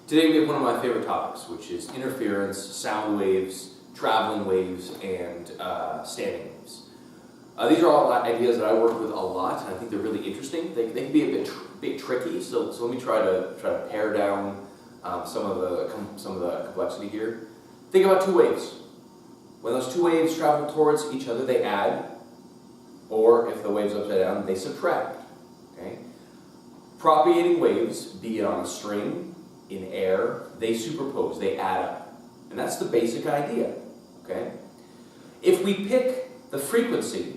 Today we have one of my favorite topics, which is interference, sound waves, traveling waves, and standing waves. These are all ideas that I work with a lot, and I think they're really interesting. They can be a bit tricky, so let me try to pare down some of the complexity here. Think about two waves. When those two waves travel towards each other, they add, or if the wave's upside down, they subtract. Okay? Propagating waves, be it on a string, in air, they superpose, they add up. And that's the basic idea. Okay? If we pick the frequency,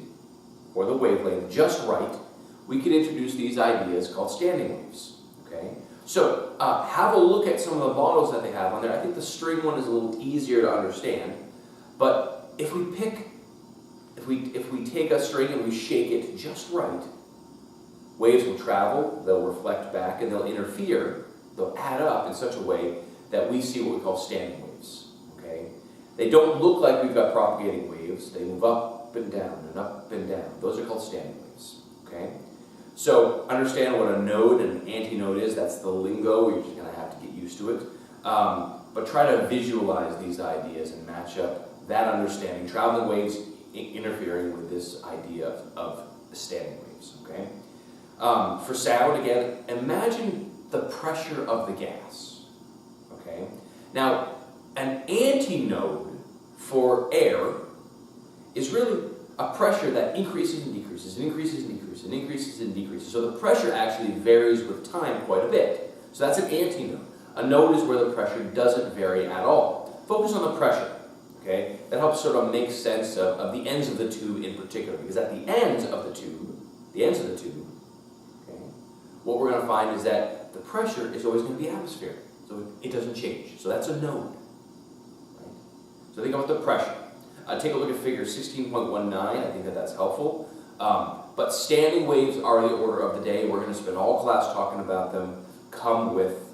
or the wavelength, just right, we can introduce these ideas called standing waves. Okay? So, have a look at some of the models that they have on there. I think the string one is a little easier to understand. But if we take a string and we shake it just right, waves will travel, they'll reflect back, and they'll interfere. They'll add up in such a way that we see what we call standing waves. Okay? They don't look like we've got propagating waves. They move up and down and up and down. Those are called standing waves. Okay? So understand what a node and an antinode is. That's the lingo. You're just going to have to get used to it. But try to visualize these ideas and match up that understanding. Traveling waves interfering with this idea of standing waves. Okay? For sound, again, imagine the pressure of the gas. Okay? Now, an antinode for air is really a pressure that increases and decreases, and increases and decreases, and increases and decreases. So the pressure actually varies with time quite a bit. So that's an antinode. A node is where the pressure doesn't vary at all. Focus on the pressure. Okay? That helps sort of make sense of the ends of the tube in particular, because at the ends of the tube, okay, what we're going to find is that the pressure is always going to be atmospheric, so it doesn't change. So that's a node. Right? So think about the pressure. Take a look at figure 16.19. I think that's helpful. But standing waves are the order of the day. We're going to spend all class talking about them. Come with